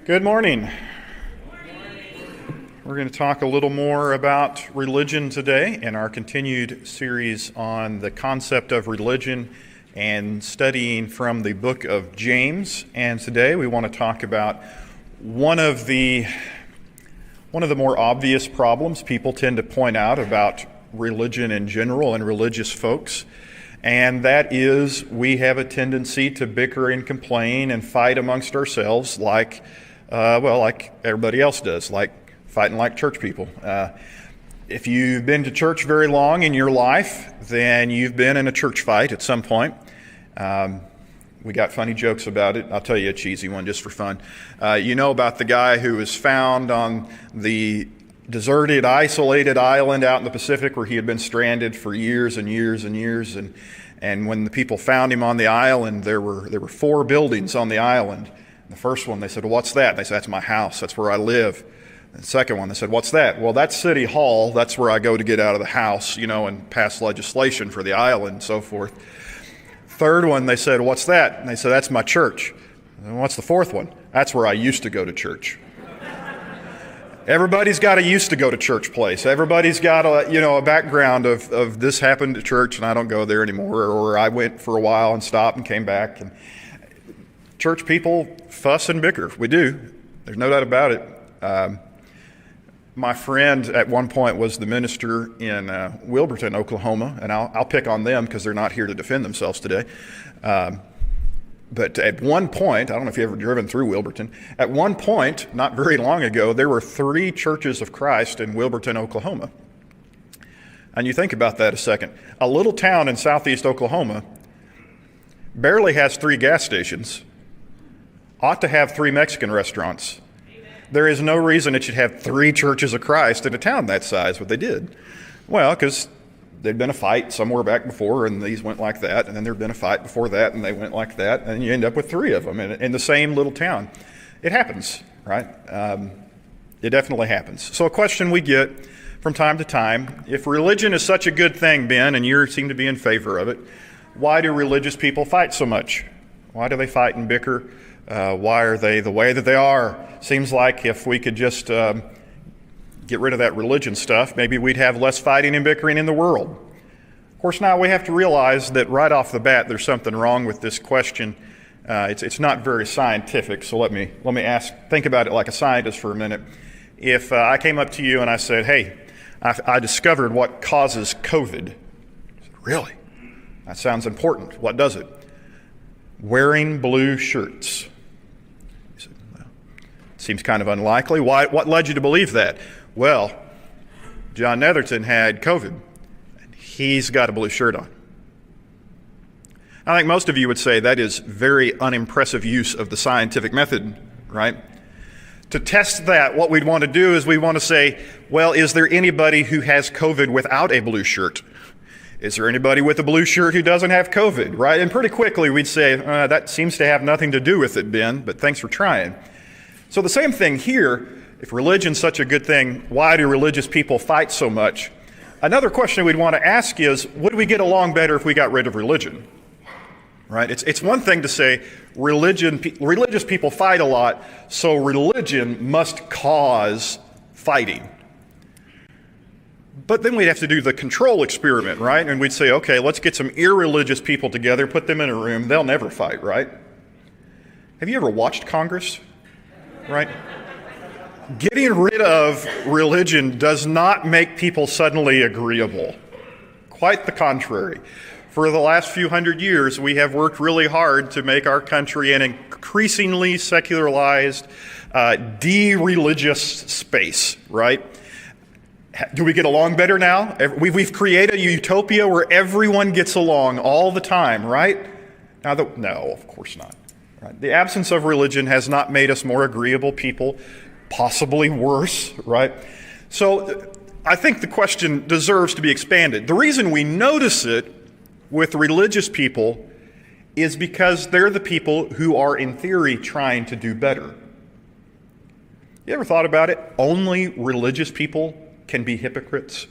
Good morning. We're going to talk a little more about religion today in our continued series on the concept of religion and studying from the book of James. And today we want to talk about one of the more obvious problems people tend to point out about religion in general and religious folks. And that is we have a tendency to bicker and complain and fight amongst ourselves like everybody else does, like fighting like church people. If you've been to church very long in your life, then you've been in a church fight at some point. We got funny jokes about it. I'll tell you a cheesy one just for fun. You know about the guy who was found on the deserted, isolated island out in the Pacific where he had been stranded for years and years and years. And when the people found him on the island, there were 4 buildings on the island. The first one, they said, "Well, what's that?" And they said, "That's my house. That's where I live." The second one, they said, "What's that?" "Well, that's City Hall. That's where I go to get out of the house, and pass legislation for the island and so forth." Third one, they said, "What's that?" And they said, "That's my church." And what's the fourth one? "That's where I used to go to church." Everybody's got a used to go to church place. Everybody's got a background of this happened at church and I don't go there anymore, or I went for a while and stopped and came back. And church people fuss and bicker. We do. There's no doubt about it. My friend at one point was the minister in Wilburton, Oklahoma, and I'll pick on them because they're not here to defend themselves today. But at one point, I don't know if you've ever driven through Wilburton, at one point, not very long ago, there were 3 churches of Christ in Wilburton, Oklahoma. And you think about that a second. A little town in southeast Oklahoma barely has 3 gas stations, ought to have 3 Mexican restaurants. There is no reason it should have 3 churches of Christ in a town that size, but they did. Well, because there'd been a fight somewhere back before, and these went like that, and then there'd been a fight before that, and they went like that, and you end up with 3 of them in the same little town. It happens, right? It definitely happens. So a question we get from time to time, if religion is such a good thing, Ben, and you seem to be in favor of it, why do religious people fight so much? Why do they fight and bicker? Why are they the way that they are? Seems like if we could just get rid of that religion stuff, maybe we'd have less fighting and bickering in the world. Of course, now we have to realize that right off the bat, there's something wrong with this question. It's not very scientific, so let me think about it like a scientist for a minute. If I came up to you and I said, "Hey, I discovered what causes COVID." You said, "Really? That sounds important. What does it?" "Wearing blue shirts." You said, "Well, seems kind of unlikely. Why? What led you to believe that?" "Well, John Netherton had COVID, and he's got a blue shirt on." I think most of you would say that is very unimpressive use of the scientific method, right? To test that, what we'd want to do is we want to say, well, is there anybody who has COVID without a blue shirt? Is there anybody with a blue shirt who doesn't have COVID, right? And pretty quickly we'd say, that seems to have nothing to do with it, Ben, but thanks for trying. So the same thing here. If religion's such a good thing, why do religious people fight so much? Another question we'd want to ask is, would we get along better if we got rid of religion? Right? It's one thing to say religious people fight a lot, so religion must cause fighting. But then we'd have to do the control experiment, right? And we'd say, okay, let's get some irreligious people together, put them in a room, they'll never fight, right? Have you ever watched Congress? Right? Getting rid of religion does not make people suddenly agreeable. Quite the contrary. For the last few hundred years, we have worked really hard to make our country an increasingly secularized, de-religious space, right? Do we get along better now? We've created a utopia where everyone gets along all the time, right? No, of course not. Right? The absence of religion has not made us more agreeable people, possibly worse, right? So I think the question deserves to be expanded. The reason we notice it with religious people is because they're the people who are, in theory, trying to do better. You ever thought about it? Only religious people can be hypocrites.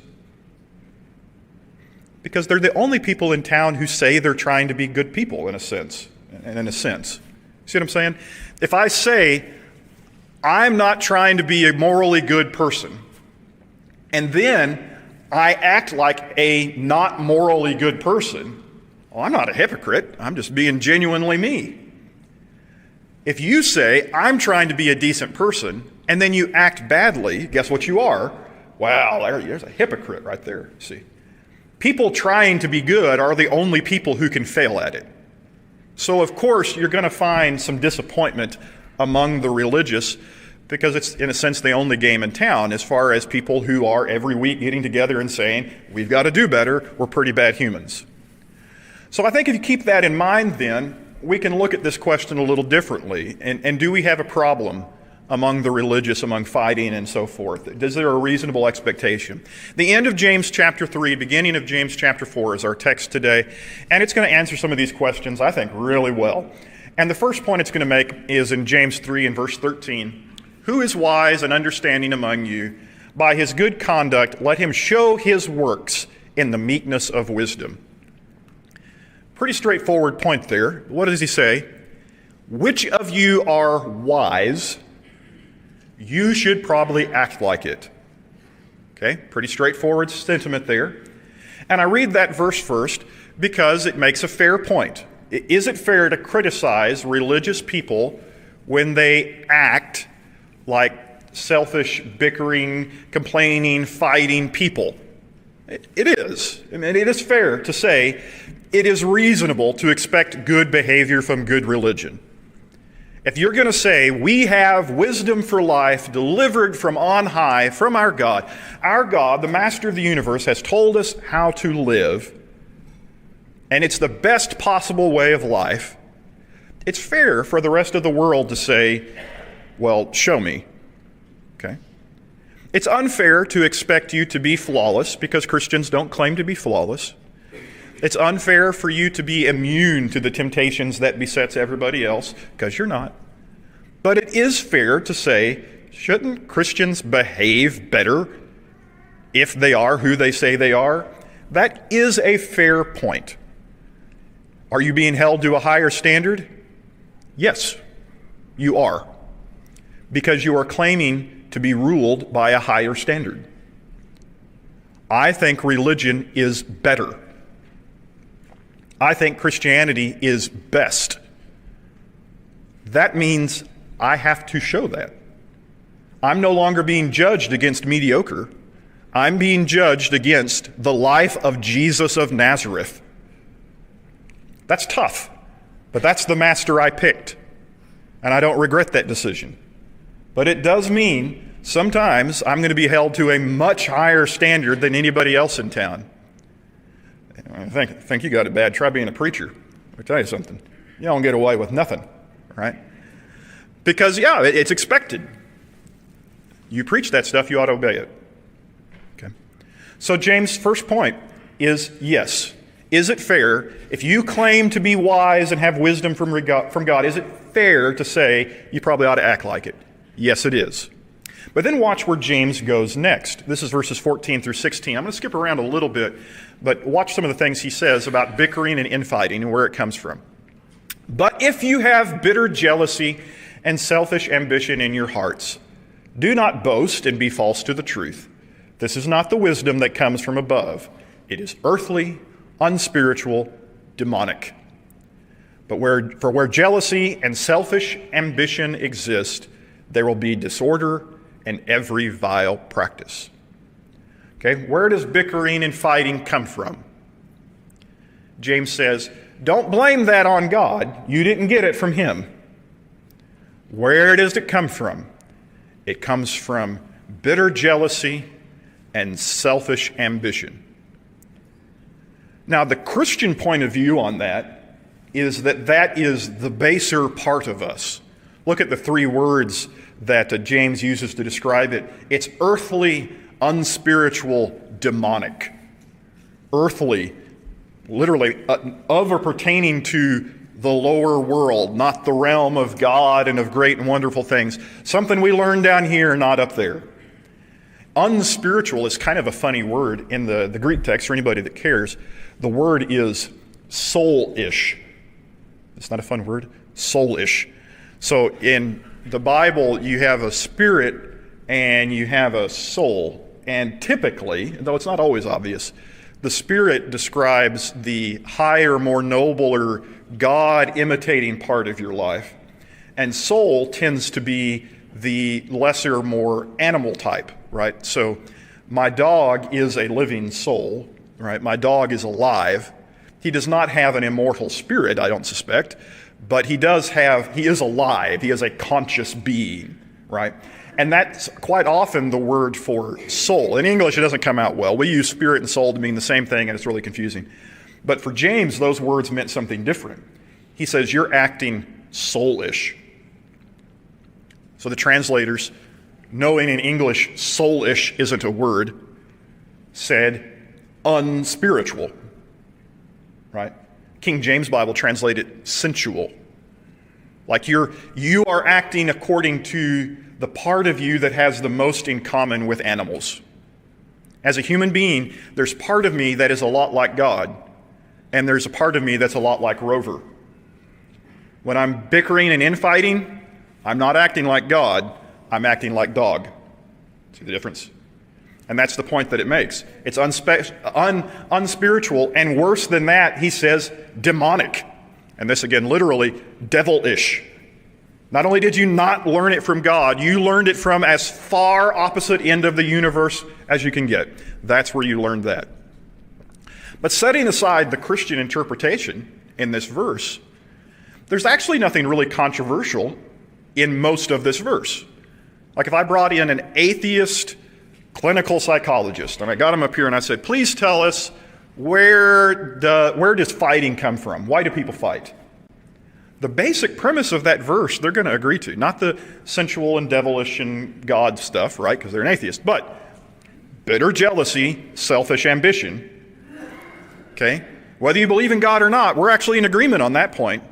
Because they're the only people in town who say they're trying to be good people, in a sense. See what I'm saying? If I say, I'm not trying to be a morally good person. And then I act like a not morally good person. Well, I'm not a hypocrite. I'm just being genuinely me. If you say, I'm trying to be a decent person, and then you act badly, guess what you are? Wow, there's a hypocrite right there, see. People trying to be good are the only people who can fail at it. So, of course, you're going to find some disappointment among the religious because it's, in a sense, the only game in town as far as people who are every week getting together and saying, we've got to do better, we're pretty bad humans. So I think if you keep that in mind, then, we can look at this question a little differently. And do we have a problem among the religious, among fighting and so forth? Is there a reasonable expectation? The end of James chapter 3, beginning of James chapter 4 is our text today, and it's going to answer some of these questions, I think, really well. And the first point it's going to make is in James 3 and verse 13. Who is wise and understanding among you? By his good conduct, let him show his works in the meekness of wisdom. Pretty straightforward point there. What does he say? Which of you are wise? You should probably act like it. Okay, pretty straightforward sentiment there. And I read that verse first because it makes a fair point. Is it fair to criticize religious people when they act like selfish, bickering, complaining, fighting people? It is. I mean, it is fair to say it is reasonable to expect good behavior from good religion. If you're going to say, we have wisdom for life delivered from on high, from our God, the master of the universe, has told us how to live, and it's the best possible way of life, it's fair for the rest of the world to say, well, show me. Okay? It's unfair to expect you to be flawless because Christians don't claim to be flawless. It's unfair for you to be immune to the temptations that besets everybody else, because you're not. But it is fair to say, shouldn't Christians behave better if they are who they say they are? That is a fair point. Are you being held to a higher standard? Yes, you are. Because you are claiming to be ruled by a higher standard. I think religion is better. I think Christianity is best. That means I have to show that. I'm no longer being judged against mediocre. I'm being judged against the life of Jesus of Nazareth. That's tough, but that's the master I picked, and I don't regret that decision. But it does mean sometimes I'm going to be held to a much higher standard than anybody else in town. I think you got it bad. Try being a preacher. I'll tell you something. You don't get away with nothing, right? Because, yeah, it's expected. You preach that stuff, you ought to obey it. Okay. So James' first point is yes. Is it fair, if you claim to be wise and have wisdom from God, is it fair to say you probably ought to act like it? Yes, it is. But then watch where James goes next. This is verses 14 through 16. I'm going to skip around a little bit, but watch some of the things he says about bickering and infighting and where it comes from. But if you have bitter jealousy and selfish ambition in your hearts, do not boast and be false to the truth. This is not the wisdom that comes from above. It is earthly, unspiritual, demonic. But where jealousy and selfish ambition exist, there will be disorder and every vile practice. Okay, where does bickering and fighting come from? James says, don't blame that on God. You didn't get it from him. Where does it come from? It comes from bitter jealousy and selfish ambition. Now, the Christian point of view on that is that is the baser part of us. Look at the three words that James uses to describe it. It's earthly, unspiritual, demonic. Earthly, literally, of or pertaining to the lower world, not the realm of God and of great and wonderful things. Something we learn down here, not up there. Unspiritual is kind of a funny word in the Greek text for anybody that cares. The word is soul-ish. It's not a fun word? Soul-ish. So in the Bible, you have a spirit and you have a soul. And typically, though it's not always obvious, the spirit describes the higher, more nobler, God-imitating part of your life. And soul tends to be the lesser, more animal type, right? So my dog is a living soul, right? My dog is alive. He does not have an immortal spirit, I don't suspect, but he is alive. He is a conscious being, right? And that's quite often the word for soul. In English, it doesn't come out well. We use spirit and soul to mean the same thing, and it's really confusing. But for James, those words meant something different. He says, you're acting soulish. So the translators, knowing in English soulish isn't a word, said unspiritual, right? King James Bible translated sensual. Like you are acting according to the part of you that has the most in common with animals. As a human being, there's part of me that is a lot like God, and there's a part of me that's a lot like Rover. When I'm bickering and infighting, I'm not acting like God, I'm acting like dog. See the difference? And that's the point that it makes. It's unspiritual, and worse than that, he says demonic. And this again, literally, devilish. Not only did you not learn it from God, you learned it from as far opposite end of the universe as you can get. That's where you learned that. But setting aside the Christian interpretation in this verse, there's actually nothing really controversial in most of this verse. Like if I brought in an atheist clinical psychologist, and I got him up here and I said, please tell us where does fighting come from? Why do people fight? The basic premise of that verse they're going to agree to, not the sensual and devilish and God stuff, right? Because they're an atheist, but bitter jealousy, selfish ambition. Okay? Whether you believe in God or not, we're actually in agreement on that point.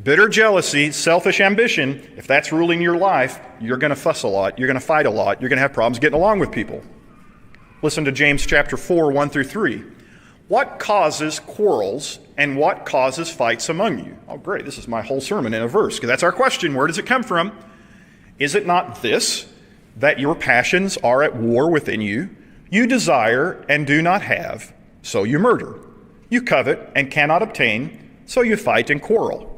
Bitter jealousy, selfish ambition, if that's ruling your life, you're going to fuss a lot, you're going to fight a lot, you're going to have problems getting along with people. Listen to James chapter 4, 1 through 3. What causes quarrels and what causes fights among you? Oh, great. This is my whole sermon in a verse, because that's our question. Where does it come from? Is it not this, that your passions are at war within you? You desire and do not have, so you murder. You covet and cannot obtain, so you fight and quarrel.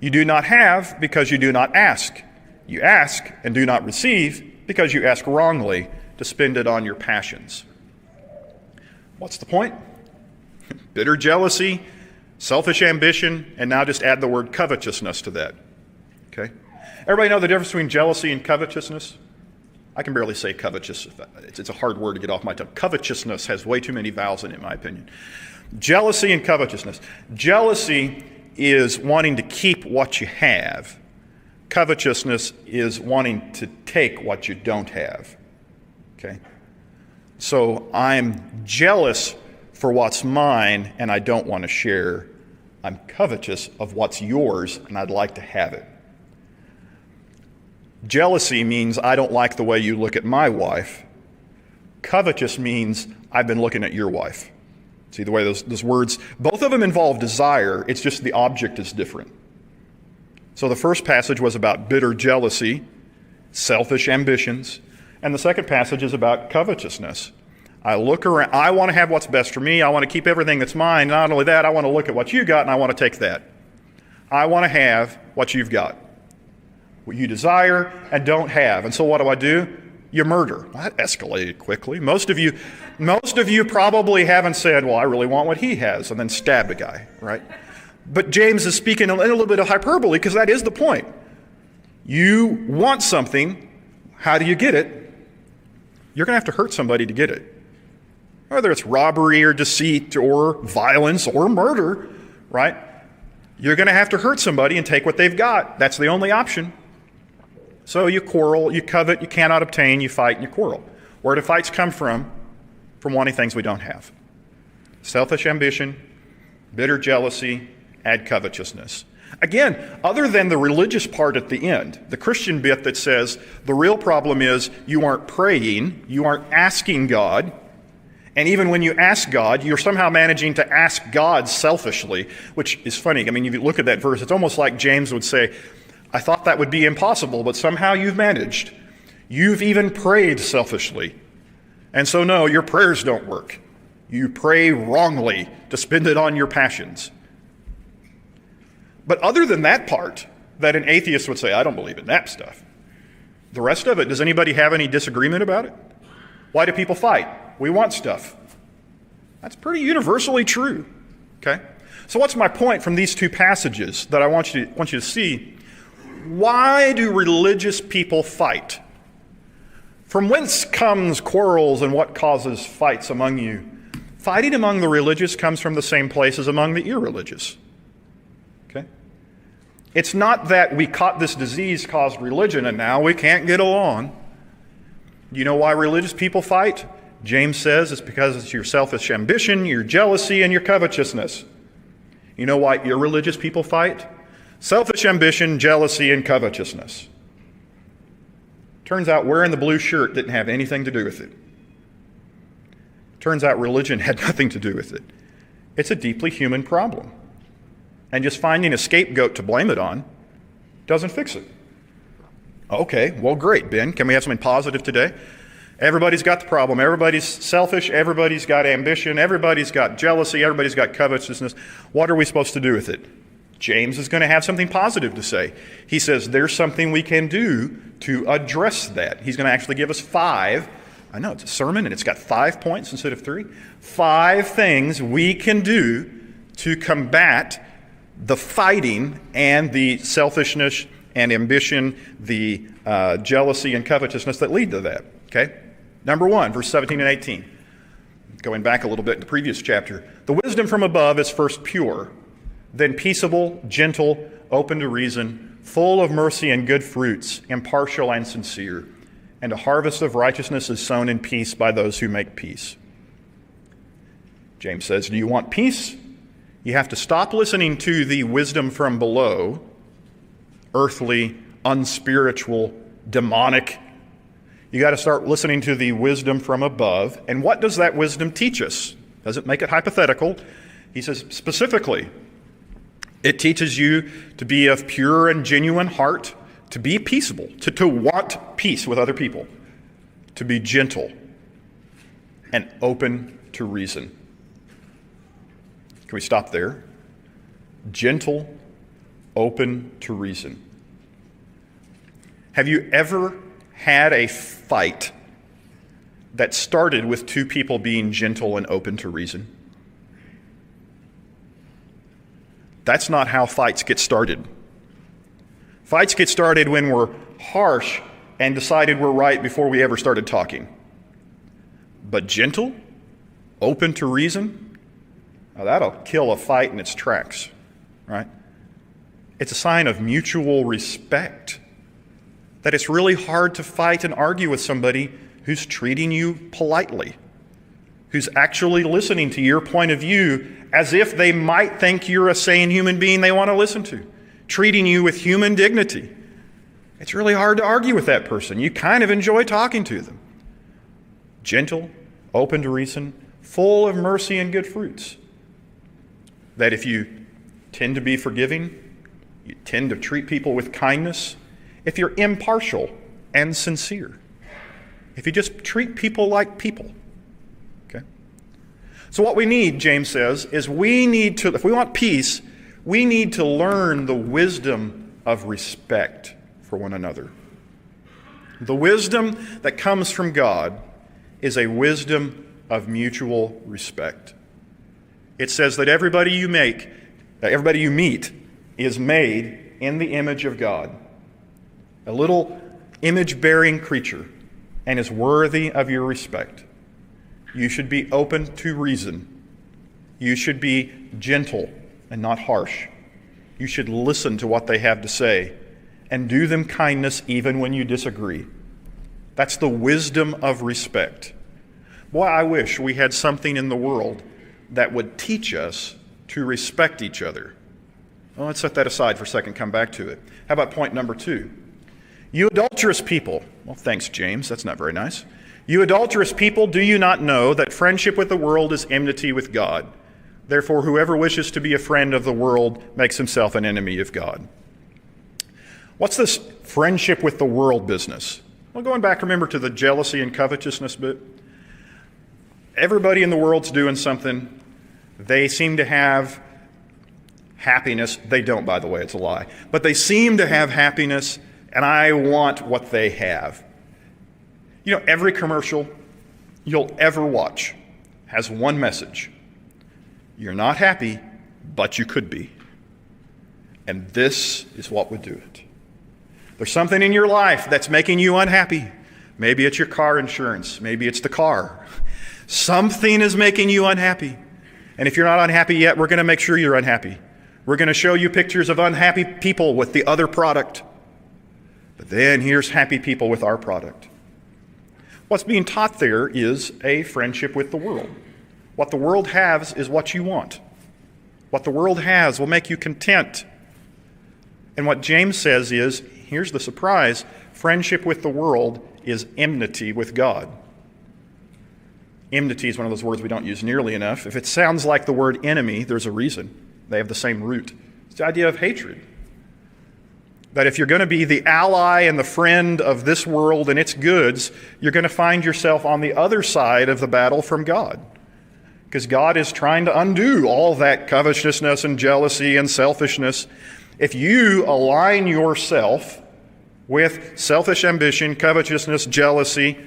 You do not have because you do not ask. You ask and do not receive because you ask wrongly to spend it on your passions. What's the point? Bitter jealousy, selfish ambition, and now just add the word covetousness to that. Okay? Everybody know the difference between jealousy and covetousness? I can barely say covetous. It's a hard word to get off my tongue. Covetousness has way too many vowels in it, in my opinion. Jealousy and covetousness. Jealousy is wanting to keep what you have. Covetousness is wanting to take what you don't have. Okay? So I'm jealous for what's mine and I don't want to share. I'm covetous of what's yours and I'd like to have it. Jealousy means I don't like the way you look at my wife. Covetous means I've been looking at your wife. See the way those words, both of them involve desire, it's just the object is different. So the first passage was about bitter jealousy, selfish ambitions, and the second passage is about covetousness. I look around, I want to have what's best for me, I want to keep everything that's mine, not only that, I want to look at what you got and I want to take that. I want to have what you've got. What you desire and don't have. And so what do? You murder. Well, that escalated quickly. Most of you probably haven't said, well, I really want what he has, and then stabbed a guy, right? But James is speaking in a little bit of hyperbole because that is the point. You want something. How do you get it? You're going to have to hurt somebody to get it. Whether it's robbery or deceit or violence or murder, right? You're going to have to hurt somebody and take what they've got. That's the only option. So you quarrel, you covet, you cannot obtain, you fight, and you quarrel. Where do fights come from? From wanting things we don't have. Selfish ambition, bitter jealousy, add covetousness. Again, other than the religious part at the end, the Christian bit that says the real problem is you aren't praying, you aren't asking God, and even when you ask God, you're somehow managing to ask God selfishly, which is funny. I mean, if you look at that verse, it's almost like James would say, I thought that would be impossible, but somehow you've managed. You've even prayed selfishly. And so, no, your prayers don't work. You pray wrongly to spend it on your passions. But other than that part, that an atheist would say, I don't believe in that stuff. The rest of it, does anybody have any disagreement about it? Why do people fight? We want stuff. That's pretty universally true. Okay? So what's my point from these two passages that I want you to see? Why do religious people fight? From whence comes quarrels and what causes fights among you? Fighting among the religious comes from the same place as among the irreligious. Okay? It's not that we caught this disease caused religion and now we can't get along. You know why religious people fight? James says it's because it's your selfish ambition, your jealousy, and your covetousness. You know why irreligious people fight? Selfish ambition, jealousy, and covetousness. Turns out wearing the blue shirt didn't have anything to do with it. Turns out religion had nothing to do with it. It's a deeply human problem. And just finding a scapegoat to blame it on doesn't fix it. Okay, well, great, Ben. Can we have something positive today? Everybody's got the problem. Everybody's selfish. Everybody's got ambition. Everybody's got jealousy. Everybody's got covetousness. What are we supposed to do with it? James is going to have something positive to say. He says there's something we can do to address that. He's going to actually give us 5. I know, it's a sermon and it's got 5 points instead of 3. 5 things we can do to combat the fighting and the selfishness and ambition, the jealousy and covetousness that lead to that. Okay? Number 1, verse 17 and 18. Going back a little bit in the previous chapter. The wisdom from above is first pure, then peaceable, gentle, open to reason, full of mercy and good fruits, impartial and sincere. And a harvest of righteousness is sown in peace by those who make peace. James says, do you want peace? You have to stop listening to the wisdom from below, earthly, unspiritual, demonic. You got to start listening to the wisdom from above. And what does that wisdom teach us? Doesn't make it hypothetical. He says specifically, it teaches you to be of pure and genuine heart, to be peaceable, to want peace with other people, to be gentle and open to reason. Can we stop there? Gentle, open to reason. Have you ever had a fight that started with 2 people being gentle and open to reason? That's not how fights get started. Fights get started when we're harsh and decided we're right before we ever started talking. But gentle, open to reason, now that'll kill a fight in its tracks, right? It's a sign of mutual respect. That it's really hard to fight and argue with somebody who's treating you politely, who's actually listening to your point of view as if they might think you're a sane human being they want to listen to, treating you with human dignity. It's really hard to argue with that person. You kind of enjoy talking to them. Gentle, open to reason, full of mercy and good fruits. That if you tend to be forgiving, you tend to treat people with kindness, if you're impartial and sincere, if you just treat people like people. Okay? So what we need, James says, is we need to, if we want peace, we need to learn the wisdom of respect for one another. The wisdom that comes from God is a wisdom of mutual respect. It says that everybody you meet is made in the image of God. A little image-bearing creature, and is worthy of your respect. You should be open to reason. You should be gentle and not harsh. You should listen to what they have to say and do them kindness even when you disagree. That's the wisdom of respect. Boy, I wish we had something in the world that would teach us to respect each other. Well, let's set that aside for a second, come back to it. How about point number 2? You adulterous people. Well, thanks, James. That's not very nice. You adulterous people, do you not know that friendship with the world is enmity with God? Therefore, whoever wishes to be a friend of the world makes himself an enemy of God. What's this friendship with the world business? Well, going back, remember, to the jealousy and covetousness bit. Everybody in the world's doing something. They seem to have happiness. They don't, by the way, it's a lie. But they seem to have happiness, and I want what they have. You know, every commercial you'll ever watch has one message. You're not happy, but you could be. And this is what would do it. There's something in your life that's making you unhappy. Maybe it's your car insurance. Maybe it's the car. Something is making you unhappy. And if you're not unhappy yet, we're going to make sure you're unhappy. We're going to show you pictures of unhappy people with the other product. But then here's happy people with our product. What's being taught there is a friendship with the world. What the world has is what you want. What the world has will make you content. And what James says is, here's the surprise, friendship with the world is enmity with God. Enmity is one of those words we don't use nearly enough. If it sounds like the word enemy, there's a reason. They have the same root. It's the idea of hatred. That if you're going to be the ally and the friend of this world and its goods, you're going to find yourself on the other side of the battle from God. Because God is trying to undo all that covetousness and jealousy and selfishness. If you align yourself with selfish ambition, covetousness, jealousy,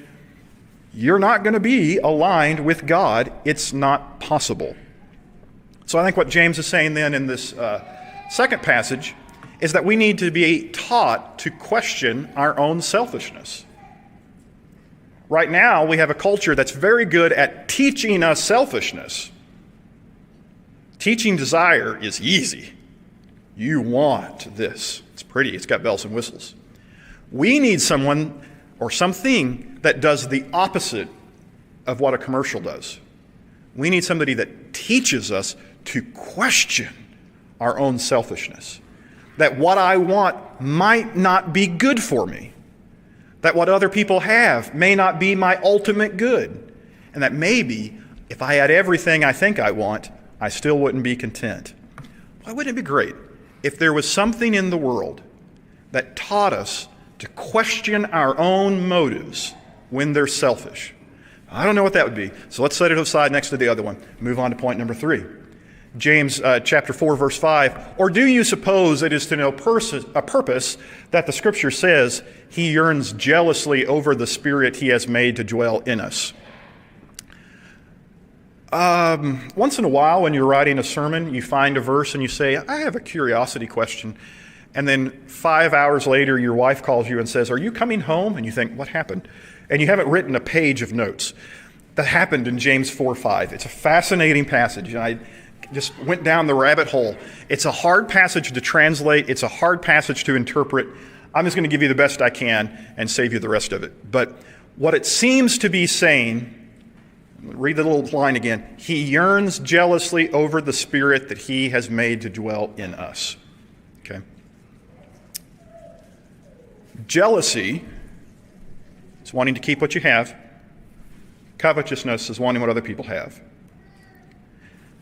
you're not going to be aligned with God. It's not possible. So I think what James is saying then in this second passage is that we need to be taught to question our own selfishness. Right now, we have a culture that's very good at teaching us selfishness. Teaching desire is easy. You want this. It's pretty. It's got bells and whistles. We need someone or something that does the opposite of what a commercial does. We need somebody that teaches us to question our own selfishness. That what I want might not be good for me. That what other people have may not be my ultimate good. And that maybe if I had everything I think I want, I still wouldn't be content. Why wouldn't it be great if there was something in the world that taught us to question our own motives when they're selfish? I don't know what that would be. So let's set it aside next to the other one. Move on to point number 3. James chapter 4, verse 5. Or do you suppose it is to no purpose that the Scripture says he yearns jealously over the Spirit he has made to dwell in us? Once in a while when you're writing a sermon, you find a verse and you say, I have a curiosity question. And then 5 hours later, your wife calls you and says, are you coming home? And you think, what happened? And you haven't written a page of notes. That happened in James 4:5. It's a fascinating passage. And I just went down the rabbit hole. It's a hard passage to translate. It's a hard passage to interpret. I'm just going to give you the best I can and save you the rest of it. But what it seems to be saying, read the little line again, he yearns jealously over the Spirit that he has made to dwell in us. Okay? Jealousy is wanting to keep what you have. Covetousness is wanting what other people have.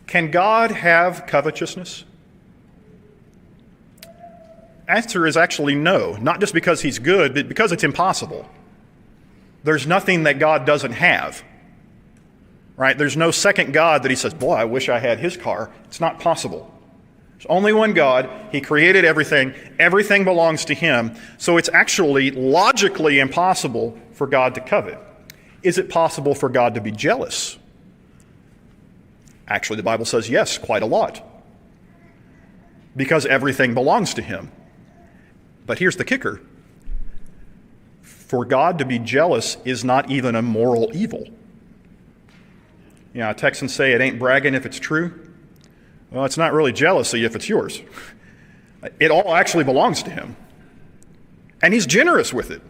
Can God have covetousness? Answer is actually no, not just because he's good, but because it's impossible. There's nothing that God doesn't have. Right? There's no second God that he says, boy, I wish I had his car. It's not possible. There's only one God. He created everything. Everything belongs to him. So it's actually logically impossible for God to covet. Is it possible for God to be jealous? Actually, the Bible says yes, quite a lot. Because everything belongs to him. But here's the kicker. For God to be jealous is not even a moral evil. You know, Texans say it ain't bragging if it's true. Well, it's not really jealousy if it's yours. It all actually belongs to him. And he's generous with it.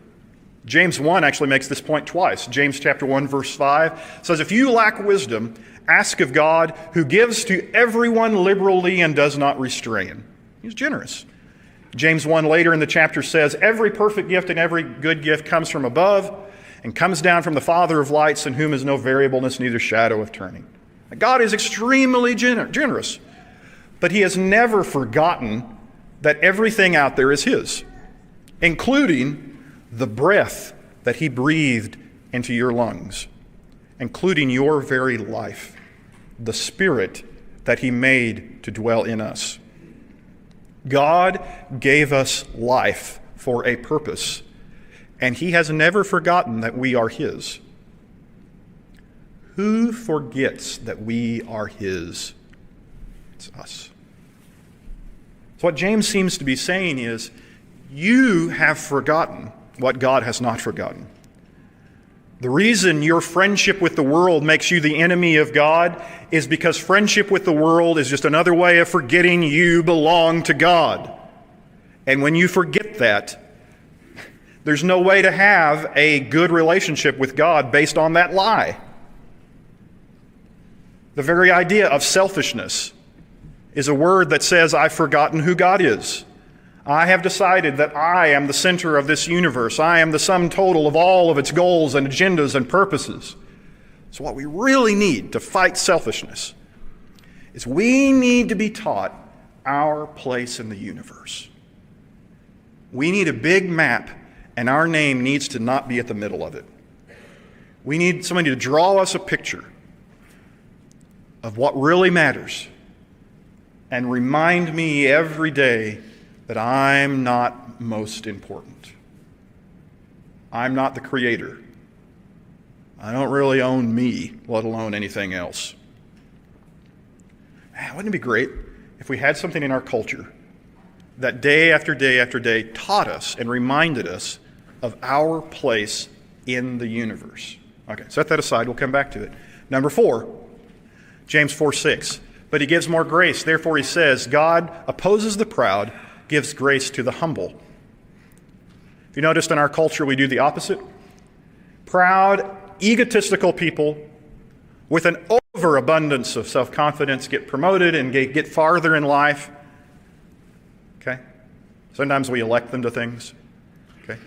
James 1 actually makes this point twice. James chapter 1, verse 5 says, if you lack wisdom, ask of God, who gives to everyone liberally and does not restrain. He's generous. James 1 later in the chapter says, every perfect gift and every good gift comes from above and comes down from the Father of lights, in whom is no variableness, neither shadow of turning. God is extremely generous, but he has never forgotten that everything out there is his. including the breath that he breathed into your lungs, including your very life, the Spirit that he made to dwell in us. God gave us life for a purpose, and he has never forgotten that we are his. Who forgets that we are his? It's us. So what James seems to be saying is, you have forgotten what God has not forgotten. The reason your friendship with the world makes you the enemy of God is because friendship with the world is just another way of forgetting you belong to God. And when you forget that, there's no way to have a good relationship with God based on that lie. The very idea of selfishness is a word that says, I've forgotten who God is. I have decided that I am the center of this universe. I am the sum total of all of its goals and agendas and purposes. So what we really need to fight selfishness is we need to be taught our place in the universe. We need a big map, and our name needs to not be at the middle of it. We need somebody to draw us a picture of what really matters and remind me every day that I'm not most important. I'm not the creator. I don't really own me, let alone anything else. Man, wouldn't it be great if we had something in our culture that day after day after day taught us and reminded us of our place in the universe? Okay, set that aside. We'll come back to it. Number 4, James 4:6. But he gives more grace. Therefore he says, God opposes the proud, gives grace to the humble. If you noticed in our culture, we do the opposite. Proud, egotistical people with an overabundance of self-confidence get promoted and get farther in life. Okay? Sometimes we elect them to things. Okay?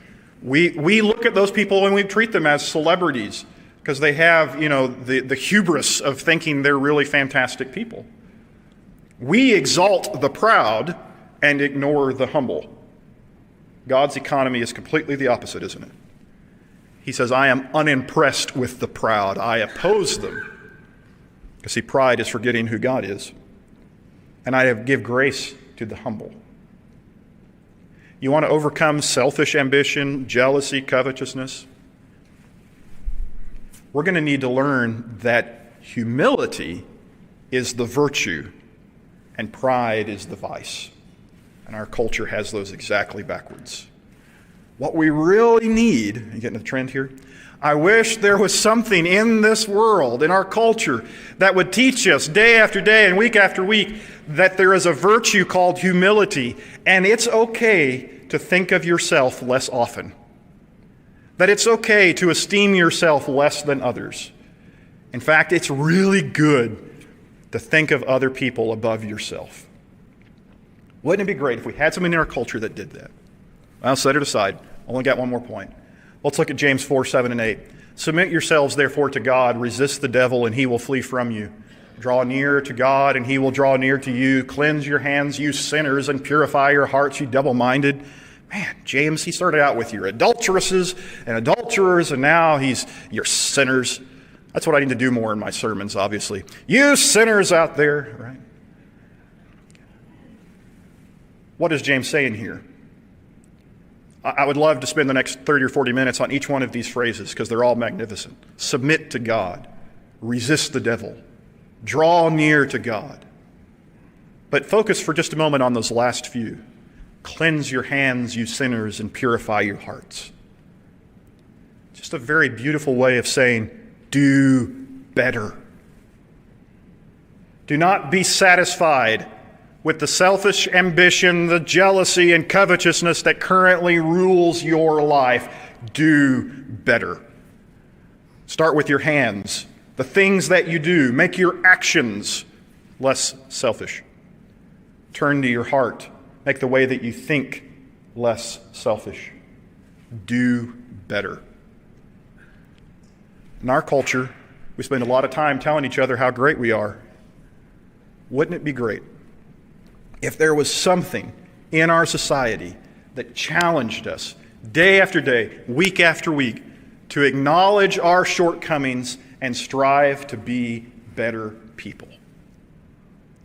We look at those people and we treat them as celebrities because they have, the hubris of thinking they're really fantastic people. We exalt the proud and ignore the humble. God's economy is completely the opposite, isn't it? He says, I am unimpressed with the proud. I oppose them. Because see, pride is forgetting who God is. And I give grace to the humble. You want to overcome selfish ambition, jealousy, covetousness? We're going to need to learn that humility is the virtue and pride is the vice. And our culture has those exactly backwards. What we really need, you getting the trend here? I wish there was something in this world, in our culture, that would teach us day after day and week after week that there is a virtue called humility, and it's okay to think of yourself less often. That it's okay to esteem yourself less than others. In fact, it's really good to think of other people above yourself. Wouldn't it be great if we had something in our culture that did that? I'll set it aside. Only got one more point. Let's look at James 4:7 and 8. Submit yourselves therefore to God, resist the devil, and he will flee from you. Draw near to God, and he will draw near to you. Cleanse your hands, you sinners, and purify your hearts, you double-minded. Man, James, he started out with your adulteresses and adulterers, and now he's your sinners. That's what I need to do more in my sermons, obviously. You sinners out there, right? What is James saying here? I would love to spend the next 30 or 40 minutes on each one of these phrases because they're all magnificent. Submit to God. Resist the devil. Draw near to God. But focus for just a moment on those last few. Cleanse your hands, you sinners, and purify your hearts. Just a very beautiful way of saying, do better. Do not be satisfied with the selfish ambition, the jealousy, and covetousness that currently rules your life. Do better. Start with your hands, the things that you do. Make your actions less selfish. Turn to your heart. Make the way that you think less selfish. Do better. In our culture, we spend a lot of time telling each other how great we are. Wouldn't it be great if there was something in our society that challenged us day after day, week after week, to acknowledge our shortcomings and strive to be better people.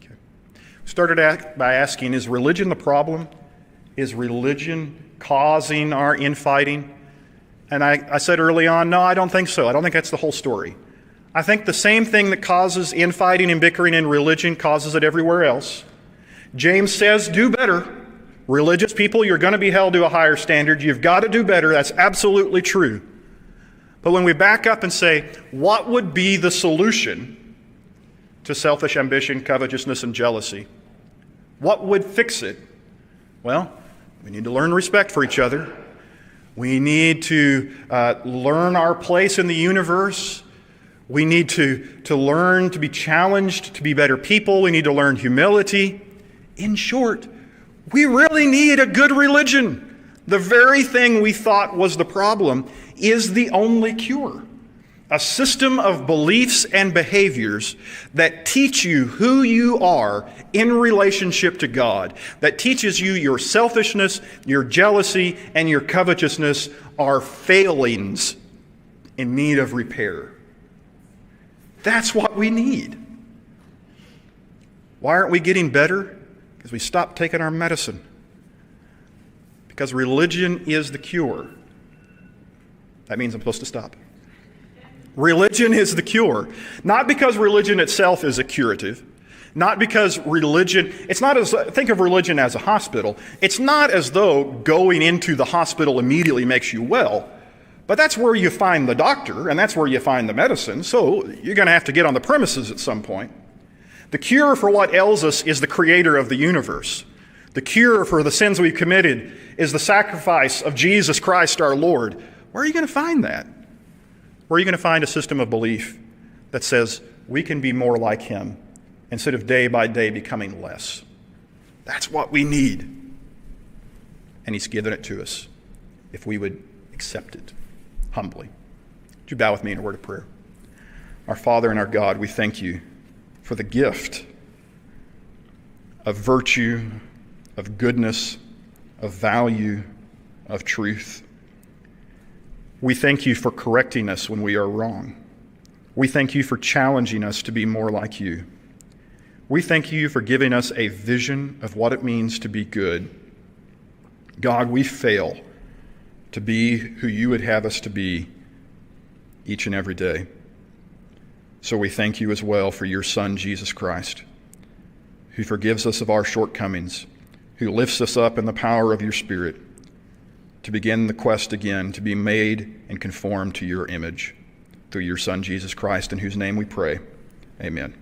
Okay. Started by asking, is religion the problem? Is religion causing our infighting? And I said early on, no, I don't think so. I don't think that's the whole story. I think the same thing that causes infighting and bickering in religion causes it everywhere else. James says, do better. Religious people, you're going to be held to a higher standard. You've got to do better. That's absolutely true. But when we back up and say, what would be the solution to selfish ambition, covetousness, and jealousy? What would fix it? Well, we need to learn respect for each other. We need to learn our place in the universe. We need to learn to be challenged to be better people. We need to learn humility. In short, we really need a good religion. The very thing we thought was the problem is the only cure. A system of beliefs and behaviors that teach you who you are in relationship to God, that teaches you your selfishness, your jealousy, and your covetousness are failings in need of repair. That's what we need. Why aren't we getting better? Because we stopped taking our medicine. Because religion is the cure. That means I'm supposed to stop. Religion is the cure. Not because religion itself is a curative. Not because religion, think of religion as a hospital. It's not as though going into the hospital immediately makes you well. But that's where you find the doctor, and that's where you find the medicine. So you're going to have to get on the premises at some point. The cure for what ails us is the creator of the universe. The cure for the sins we've committed is the sacrifice of Jesus Christ our Lord. Where are you going to find that? Where are you going to find a system of belief that says we can be more like him instead of day by day becoming less? That's what we need. And he's given it to us if we would accept it humbly. Would you bow with me in a word of prayer? Our Father and our God, we thank you for the gift of virtue, of goodness, of value, of truth. We thank you for correcting us when we are wrong. We thank you for challenging us to be more like you. We thank you for giving us a vision of what it means to be good. God, we fail to be who you would have us to be each and every day. So we thank you as well for your Son, Jesus Christ, who forgives us of our shortcomings, who lifts us up in the power of your Spirit to begin the quest again to be made and conformed to your image through your Son, Jesus Christ, in whose name we pray. Amen.